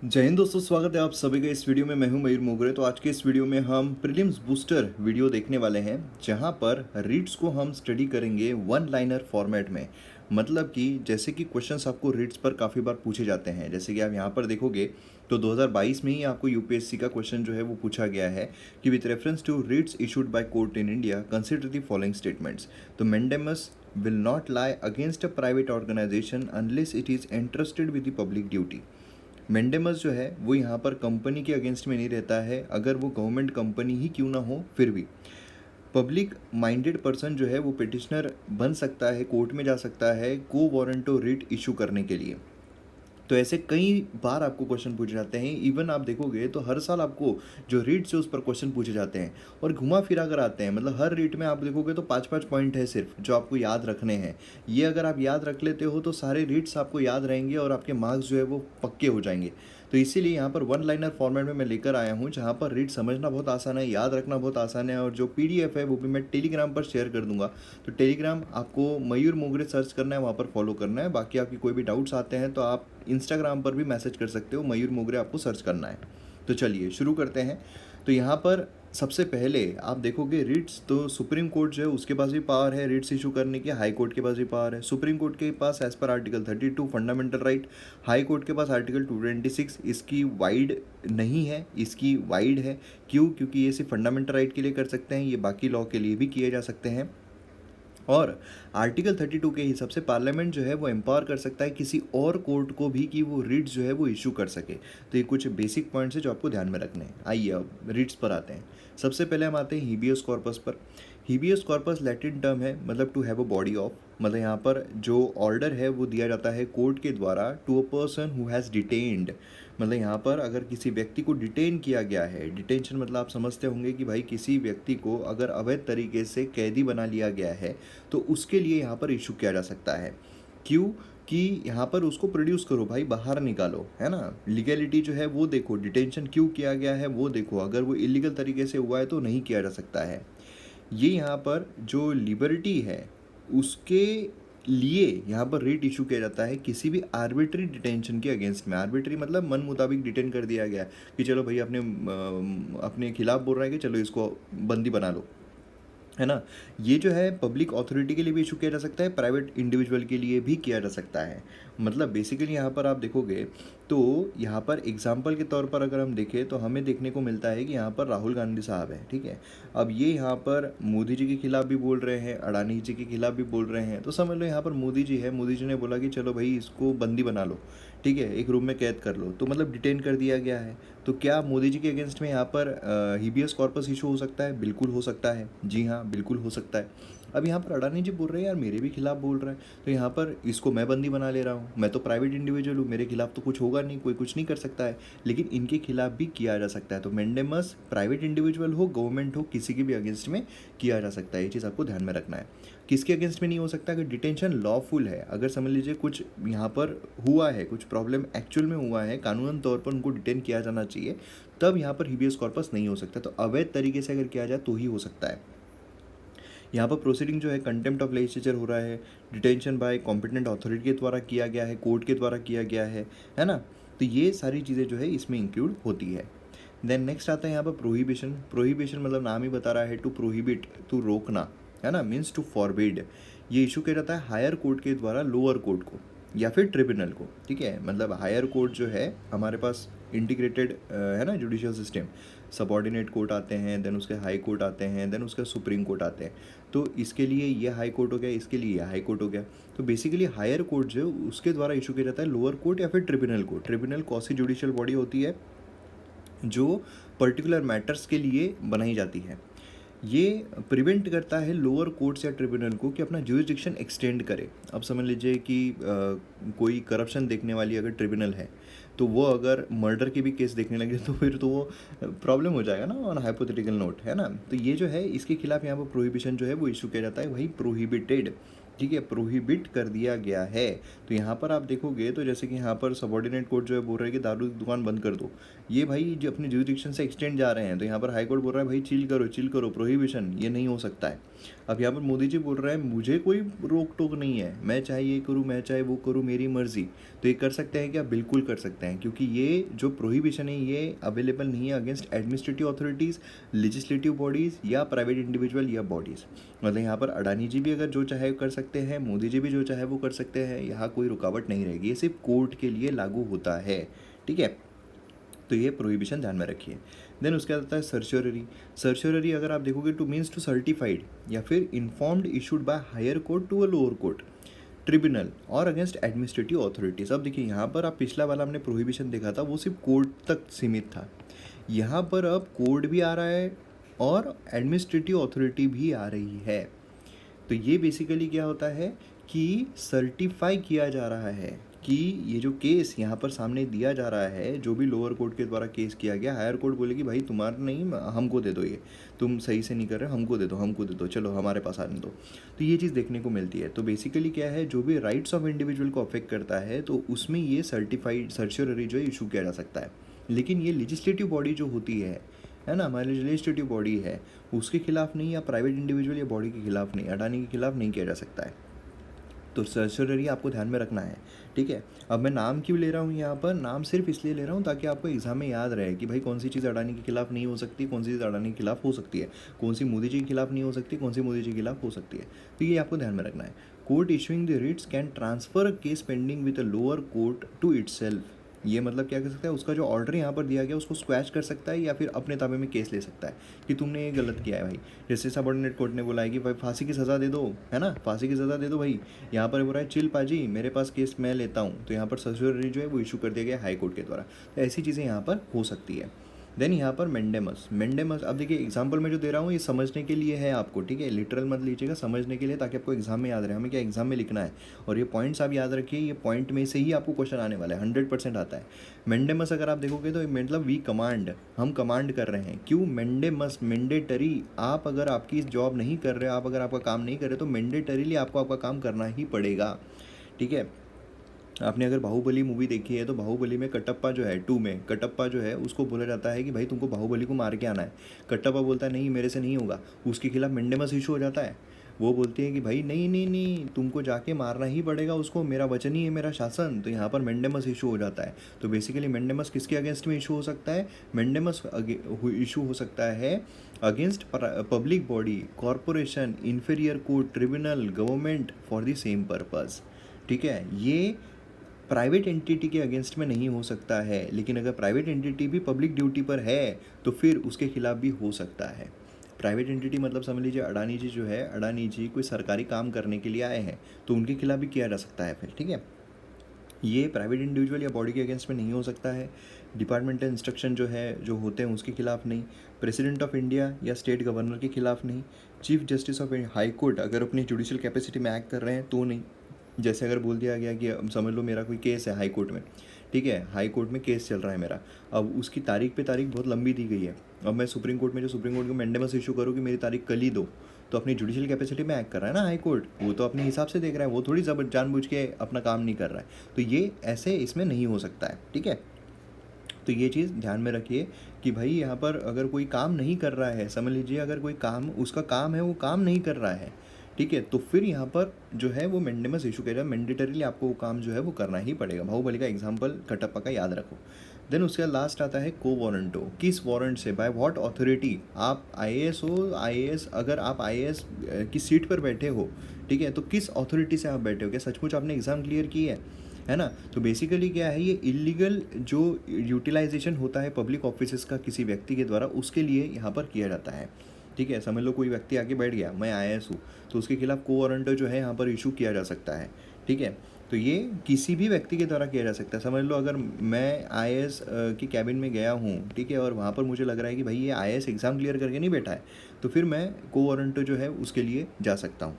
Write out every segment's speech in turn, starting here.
जय हिंद दोस्तों, स्वागत है आप सभी का इस वीडियो में। मैं हूं मयूर मोगरे। तो आज के इस वीडियो में हम प्रीलिम्स बूस्टर वीडियो देखने वाले हैं, जहां पर रीड्स को हम स्टडी करेंगे वन लाइनर फॉर्मेट में। मतलब कि जैसे कि क्वेश्चंस आपको रीड्स पर काफ़ी बार पूछे जाते हैं। जैसे कि आप यहां पर देखोगे तो 2022 में ही आपको यूपीएससी का क्वेश्चन जो है वो पूछा गया है कि with reference to writs issued by court in India consider the following statements. तो mandamus will not lie against a private organisation unless it is entrusted with the public duty. Mandamus जो है वो यहाँ पर कंपनी के against में नहीं रहता है, अगर वो गवर्नमेंट कंपनी ही क्यों ना हो फिर भी पब्लिक माइंडेड पर्सन जो है वो पिटिशनर बन सकता है, कोर्ट में जा सकता है को वारंटो रिट इशू करने के लिए। तो ऐसे कई बार आपको क्वेश्चन पूछे जाते हैं। इवन आप देखोगे तो हर साल आपको जो रीट से उस पर क्वेश्चन पूछे जाते हैं और घुमा फिरा कर आते हैं। मतलब हर रीट में आप देखोगे तो 5-5 पॉइंट है सिर्फ जो आपको याद रखने हैं। ये अगर आप याद रख लेते हो तो सारे रीट्स आपको याद रहेंगे और आपके मार्क्स जो है वो पक्के हो जाएंगे। तो इसीलिए यहाँ पर वन लाइनर फॉर्मेट में मैं लेकर आया हूँ, जहाँ पर रीड समझना बहुत आसान है, याद रखना बहुत आसान है। और जो पीडीएफ है वो भी मैं टेलीग्राम पर शेयर कर दूंगा। तो टेलीग्राम आपको मयूर मोगरे सर्च करना है, वहाँ पर फॉलो करना है। बाकी आपकी कोई भी डाउट्स आते हैं तो आप इंस्टाग्राम पर भी मैसेज कर सकते हो, मयूर मोगरे आपको सर्च करना है। तो चलिए शुरू करते हैं। तो यहाँ पर सबसे पहले आप देखोगे रिट्स, तो सुप्रीम कोर्ट जो है उसके पास भी पावर है रिट्स इशू करने की, हाई कोर्ट के पास भी पावर है। सुप्रीम कोर्ट के पास as per article 32 fundamental right, high court के पास आर्टिकल 226। इसकी वाइड नहीं है, इसकी वाइड है। क्यों? क्योंकि ये सिर्फ फंडामेंटल राइट के लिए कर सकते हैं, ये बाकी लॉ के लिए भी किए जा सकते हैं। और आर्टिकल 32 के हिसाब से पार्लियामेंट जो है वो एम्पावर कर सकता है किसी और कोर्ट को भी कि वो रिट्स जो है वो इशू कर सके। तो ये कुछ बेसिक पॉइंट्स है जो आपको ध्यान में रखने हैं। आइए अब रिट्स पर आते हैं। सबसे पहले हम आते हैं हीबियस कॉर्पस पर। हीबियस कॉर्पस लैटिन टर्म है, मतलब to have a body of. मतलब यहाँ पर जो ऑर्डर है वो दिया जाता है कोर्ट के द्वारा to a person who has detained. मतलब यहाँ पर अगर किसी व्यक्ति को डिटेन किया गया है, डिटेंशन मतलब आप समझते होंगे कि भाई किसी व्यक्ति को अगर अवैध तरीके से कैदी बना लिया गया है तो उसके लिए यहाँ पर इशू किया जा सकता है। क्यों? कि यहाँ पर उसको प्रोड्यूस करो भाई, बाहर निकालो, है ना। लीगैलिटी जो है वो देखो, डिटेंशन क्यों किया गया है वो देखो। अगर वो इलीगल तरीके से हुआ है तो नहीं किया जा सकता है। ये यहाँ पर जो लिबर्टी है उसके लिए यहाँ पर रेट इशू किया जाता है किसी भी आर्बिट्री डिटेंशन के अगेंस्ट में। आर्बिट्री मतलब मन मुताबिक डिटेन कर दिया गया कि चलो भाई अपने खिलाफ बोल रहा है कि चलो इसको बंदी बना लो, है ना। ये जो है पब्लिक अथॉरिटी के लिए भी इशू किया जा सकता है, प्राइवेट इंडिविजुअल के लिए भी किया जा सकता है। मतलब बेसिकली यहाँ पर आप देखोगे तो यहाँ पर एग्जाम्पल के तौर पर अगर हम देखें तो हमें देखने को मिलता है कि यहाँ पर राहुल गांधी साहब हैं, ठीक है। अब ये यहाँ पर मोदी जी के खिलाफ भी बोल रहे हैं, अडानी जी के खिलाफ भी बोल रहे हैं। तो समझ लो यहाँ पर मोदी जी है, मोदी जी ने बोला कि चलो भाई इसको बंदी बना लो, ठीक है, एक रूम में कैद कर लो। तो मतलब डिटेन कर दिया गया है। तो क्या मोदी जी के अगेंस्ट में यहाँ पर हिबियस कॉर्पस इशू हो सकता है? बिल्कुल हो सकता है, जी हाँ बिल्कुल हो सकता है। अब यहाँ पर अडानी जी बोल रहे हैं यार मेरे भी खिलाफ बोल रहा है, तो यहाँ पर इसको मैं बंदी बना ले रहा हूँ। मैं तो प्राइवेट इंडिविजुअल हूँ, मेरे खिलाफ तो कुछ होगा नहीं, कोई कुछ नहीं कर सकता है, लेकिन इनके खिलाफ भी किया जा सकता है। तो मेंडेमस प्राइवेट इंडिविजुअल हो, गवर्नमेंट हो, किसी के भी अगेंस्ट में किया जा सकता है। ये चीज़ आपको ध्यान में रखना है। किसके अगेंस्ट में नहीं हो सकता? अगर डिटेंशन लॉफुल है, अगर समझ लीजिए कुछ यहाँ पर हुआ है, कुछ प्रॉब्लम एक्चुअल में हुआ है, कानूनन तौर पर उनको डिटेन किया जाना चाहिए, तब यहाँ पर हिबियस कॉर्पस नहीं हो सकता। तो अवैध तरीके से अगर किया जाए तो ही हो सकता है। यहाँ पर प्रोसीडिंग जो है कंटेम्प्ट ऑफ लेजिस्लेचर हो रहा है, डिटेंशन बाय कॉम्पिटेंट अथॉरिटी के द्वारा किया गया है, कोर्ट के द्वारा किया गया है ना। तो ये सारी चीज़ें जो है इसमें इंक्लूड होती है। देन नेक्स्ट आता है यहाँ पर प्रोहिबिशन। प्रोहिबिशन मतलब नाम ही बता रहा है, टू प्रोहिबिट, टू रोकना, है ना, मीन्स टू फॉरबिड। ये इशू किया जाता है हायर कोर्ट के द्वारा लोअर कोर्ट को या फिर ट्रिब्यूनल को, ठीक है। मतलब हायर कोर्ट जो है हमारे पास इंटीग्रेटेड है ना जुडिशियल सिस्टम, सबॉर्डिनेट कोर्ट आते हैं, देन उसके हाई कोर्ट आते हैं, देन उसके सुप्रीम कोर्ट आते हैं। तो इसके लिए ये हाई कोर्ट हो गया, इसके लिए ये हाई कोर्ट हो गया। तो बेसिकली हायर कोर्ट जो है उसके द्वारा इशू किया जाता है लोअर कोर्ट या फिर ट्रिब्यूनल को। ट्रिब्यूनल कौन जुडिशियल बॉडी होती है जो पर्टिकुलर मैटर्स के लिए बनाई जाती है। ये प्रिवेंट करता है लोअर कोर्ट्स या ट्रिब्यूनल को कि अपना ज्यूरिसडिक्शन एक्सटेंड करे। अब समझ लीजिए कि कोई करप्शन देखने वाली अगर ट्रिब्यूनल है तो वो अगर मर्डर के भी केस देखने लगे तो फिर तो वो प्रॉब्लम हो जाएगा ना, ऑन हाइपोथेटिकल नोट, है ना। तो ये जो है इसके खिलाफ यहाँ पर प्रोहिबिशन जो है वो इशू किया जाता है, वही प्रोहिबिटेड ठीक है, प्रोहिबिट कर दिया गया है। तो यहाँ पर आप देखोगे तो जैसे कि यहाँ पर सबॉर्डिनेट कोर्ट जो है बोल रहा है कि दारू की दुकान बंद कर दो, ये भाई जो अपनी जुरिडिक्शन से एक्सटेंड जा रहे हैं। तो यहाँ पर हाई कोर्ट बोल रहा है भाई चिल करो, प्रोहिबिशन ये नहीं हो सकता है। अब यहाँ पर मोदी जी बोल रहे हैं मुझे कोई रोक टोक नहीं है, मैं चाहे ये करूँ, मैं चाहे वो करूँ, मेरी मर्जी। तो ये कर सकते हैं क्या? बिल्कुल कर सकते हैं, क्योंकि ये जो प्रोहिबिशन है ये अवेलेबल नहीं है against administrative authorities, legislative bodies या प्राइवेट इंडिविजुअल या बॉडीज़। मतलब यहाँ पर अडानी जी भी अगर जो चाहे कर सकते हैं, मोदी जी भी जो चाहे वो कर सकते हैं, यहाँ कोई रुकावट नहीं रहेगी। ये सिर्फ कोर्ट के लिए लागू होता है, ठीक है। तो ये प्रोहिबिशन ध्यान में रखिए। देन उसके बाद आता है सर्चोररी। सर्चोररी अगर आप देखोगे टू मीन्स टू सर्टिफाइड या फिर informed issued by higher court to a lower court, tribunal और अगेंस्ट एडमिनिस्ट्रेटिव अथॉरिटीज। अब देखिए यहाँ पर आप पिछला वाला हमने प्रोहिबिशन देखा था वो सिर्फ कोर्ट तक सीमित था, यहाँ पर अब कोर्ट भी आ रहा है और एडमिनिस्ट्रेटिव अथॉरिटी भी आ रही है। तो ये बेसिकली क्या होता है कि सर्टिफाई किया जा रहा है कि ये जो केस यहाँ पर सामने दिया जा रहा है, जो भी लोअर कोर्ट के द्वारा केस किया गया, हायर कोर्ट बोलेगी भाई तुम्हारा नहीं, हमको दे दो, ये तुम सही से नहीं कर रहे, हमको दे दो, चलो हमारे पास आने दो। तो ये चीज़ देखने को मिलती है। तो बेसिकली क्या है, जो भी राइट्स ऑफ इंडिविजुअल को अफेक्ट करता है तो उसमें ये सर्टिफाइड सर्चोररी जो है इशू किया जा सकता है। लेकिन ये लेजिस्लेटिव बॉडी जो होती है ना, हमारी लेजिस्लेटिव बॉडी है, उसके खिलाफ नहीं, या प्राइवेट इंडिविजुअल या बॉडी के खिलाफ नहीं, अडानी के खिलाफ नहीं किया जा सकता है। तो सर्चोररी आपको ध्यान में रखना है, ठीक है। अब मैं नाम क्यों ले रहा हूँ यहाँ पर, नाम सिर्फ इसलिए ले रहा हूँ ताकि आपको एग्जाम में याद रहे कि भाई कौन सी चीज़ अडानी के खिलाफ नहीं हो सकती, कौन सी चीज़ अडानी के खिलाफ हो सकती है, कौन सी मोदी जी के खिलाफ नहीं हो सकती, कौन सी मोदी जी के खिलाफ हो सकती है। तो ये आपको ध्यान में रखना है। Court issuing the writs can transfer a case pending with a lower court to itself. ये मतलब क्या कर सकता है, उसका जो ऑर्डर यहाँ पर दिया गया उसको स्क्वैश कर सकता है या फिर अपने ताबे में केस ले सकता है कि तुमने ये गलत किया है भाई। जैसे सबॉर्डिनेट कोर्ट ने बोला है कि भाई फांसी की सज़ा दे दो, है ना, फांसी की सज़ा दे दो भाई। यहाँ पर बोल रहा है चिल पाजी, मेरे पास केस मैं लेता हूँ। तो यहाँ पर सर्चोररी जो है वो इशू कर दिया गया हाई कोर्ट के द्वारा। तो ऐसी चीज़ें यहाँ पर हो सकती है। देन यहाँ पर मेंडेमस, अब देखिए एग्जाम्पल मैं जो दे रहा हूँ ये समझने के लिए है आपको, ठीक है, लिटरल मत लीजिएगा, समझने के लिए, ताकि आपको एग्जाम में याद रहे हमें क्या एग्जाम में लिखना है। और ये पॉइंट्स आप याद रखिए, ये पॉइंट में से ही आपको क्वेश्चन आने वाला है, 100% आता है। मेंडेमस अगर आप देखोगे तो मतलब वी कमांड, हम कमांड कर रहे हैं। क्यों मेंडेमस? मैंडेटरी, आप अगर आपकी जॉब नहीं कर रहे, आप अगर आपका काम नहीं कर रहे तो मैंडेटरीली आपको आपका काम करना ही पड़ेगा, ठीक है। आपने अगर बाहुबली मूवी देखी है तो बाहुबली में कटप्पा जो है 2 में, कटप्पा जो है उसको बोला जाता है कि भाई तुमको बाहुबली को मार के आना है। कटप्पा बोलता है नहीं मेरे से नहीं होगा, उसके खिलाफ मेंडेमस इशू हो जाता है। वो बोलती है कि भाई नहीं तुमको जाके मारना ही पड़ेगा उसको, मेरा वचन ही है, मेरा शासन। तो यहाँ पर मेंडेमस इशू हो जाता है। तो बेसिकली मेंडेमस किसके अगेंस्ट में इशू हो सकता है? मेंडेमस इशू हो सकता है against public body, corporation, inferior court, tribunal, government for the same purpose, ठीक है। ये प्राइवेट एंटिटी के अगेंस्ट में नहीं हो सकता है, लेकिन अगर प्राइवेट एंटिटी भी पब्लिक ड्यूटी पर है तो फिर उसके खिलाफ भी हो सकता है। प्राइवेट एंटिटी मतलब समझ लीजिए अडानी जी जो है, अडानी जी कोई सरकारी काम करने के लिए आए हैं तो उनके खिलाफ भी किया जा सकता है फिर, ठीक है। ये प्राइवेट इंडिविजुअल या बॉडी के अगेंस्ट में नहीं हो सकता है। डिपार्टमेंटल इंस्ट्रक्शन जो है जो होते हैं उसके खिलाफ नहीं, प्रेसिडेंट ऑफ इंडिया या स्टेट गवर्नर के खिलाफ नहीं, chief justice of high court अगर अपनी जुडिशियल कैपेसिटी में एक्ट कर रहे हैं तो नहीं। जैसे अगर बोल दिया गया कि समझ लो मेरा कोई केस है हाई कोर्ट में, ठीक है, हाई कोर्ट में केस चल रहा है मेरा, अब उसकी तारीख पे तारीख बहुत लंबी दी गई है, अब मैं सुप्रीम कोर्ट में जो सुप्रीम कोर्ट को मैंडेमस इशू करूँ कि मेरी तारीख कल ही दो, तो अपनी जुडिशियल कैपेसिटी में एक्ट कर रहा है ना हाई कोर्ट, वो तो अपने हिसाब से देख रहा है, वो थोड़ी जानबूझ के अपना काम नहीं कर रहा है। तो ये ऐसे इसमें नहीं हो सकता है, ठीक है। तो ये चीज़ ध्यान में रखिए कि भाई यहाँ पर अगर कोई काम नहीं कर रहा है, समझ लीजिए अगर कोई काम उसका काम है वो काम नहीं कर रहा है, ठीक है, तो फिर यहाँ पर जो है वो मैंडेमस इशू करेगा, मैंडेटरीली आपको वो काम जो है वो करना ही पड़ेगा। बाहुबली का एग्जाम्पल कटप्पा का याद रखो। देन उसके बाद लास्ट आता है को वारंटो, किस वारंट से, बाय व्हाट अथॉरिटी। आप आईएएस हो, आईएएस अगर आप आईएएस की सीट पर बैठे हो, ठीक है, तो किस अथॉरिटी से आप बैठे हो, क्या सचमुच आपने एग्ज़ाम क्लियर की है ना। तो बेसिकली क्या है, ये इलीगल जो यूटिलाइजेशन होता है पब्लिक ऑफिसेस का किसी व्यक्ति के द्वारा, उसके लिए यहाँ पर किया जाता है, ठीक है। समझ लो कोई व्यक्ति आके बैठ गया, मैं आईएएस हूँ, तो उसके खिलाफ को वारंट जो है यहाँ पर इशू किया जा सकता है, ठीक है। तो ये किसी भी व्यक्ति के द्वारा किया जा सकता है। समझ लो अगर मैं आईएएस की कैबिन में गया हूँ, ठीक है, और वहाँ पर मुझे लग रहा है कि भाई ये आईएएस एग्ज़ाम क्लियर करके नहीं बैठा है, तो फिर मैं को वारंट जो है उसके लिए जा सकता हूँ,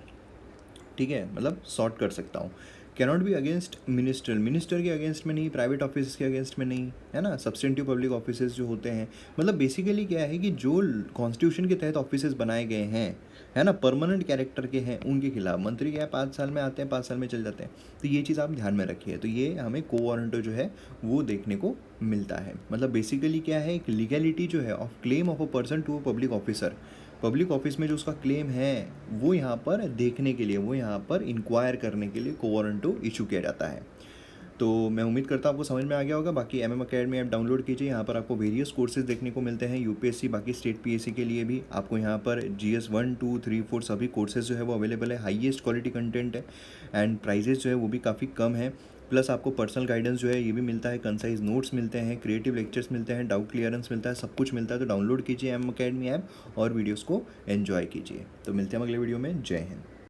ठीक है, मतलब सॉर्ट कर सकता हूँ। कैनॉट बी अगेंस्ट मिनिस्टर के अगेंस्ट में नहीं, प्राइवेट ऑफिस के अगेंस्ट में नहीं, है ना। सब्सटेंटिव पब्लिक ऑफिसेज जो होते हैं, मतलब बेसिकली क्या है कि जो कॉन्स्टिट्यूशन के तहत ऑफिसेज बनाए गए हैं, है ना, परमानेंट कैरेक्टर के हैं, उनके खिलाफ मंत्री क्या है 5 साल में आते हैं, 5 साल में चल जाते हैं। तो ये चीज़ आप ध्यान में रखिए। तो ये हमें को वारंटो जो है वो देखने को मिलता है। मतलब बेसिकली क्या है, एक लीगैलिटी जो है of claim of a person to a public officer, public office में जो उसका क्लेम है वो यहाँ पर देखने के लिए, वो यहाँ पर इंक्वायर करने के लिए को वारंटो इशू किया जाता है। तो मैं उम्मीद करता हूँ आपको समझ में आ गया होगा। बाकी MM अकेडमी ऐप डाउनलोड कीजिए, यहाँ पर आपको वेरियस कोर्सेज देखने को मिलते हैं, यूपीएससी बाकी स्टेट पीएससी के लिए भी आपको यहाँ पर GS 1 2 3 4 सभी कोर्सेज जो है वो अवेलेबल है। हाईएस्ट क्वालिटी कंटेंट है एंड प्राइजेस जो है वो भी काफ़ी कम है। प्लस आपको पर्सनल गाइडेंस जो है ये भी मिलता है, कंसाइज नोट्स मिलते हैं, क्रिएटिव लेक्चर्स मिलते हैं, डाउट क्लियरेंस मिलता है, सब कुछ मिलता है। तो डाउनलोड कीजिए MM अकेडमी ऐप और वीडियोज़ को एन्जॉय कीजिए। तो मिलते हैं अगले वीडियो में। जय हिंद।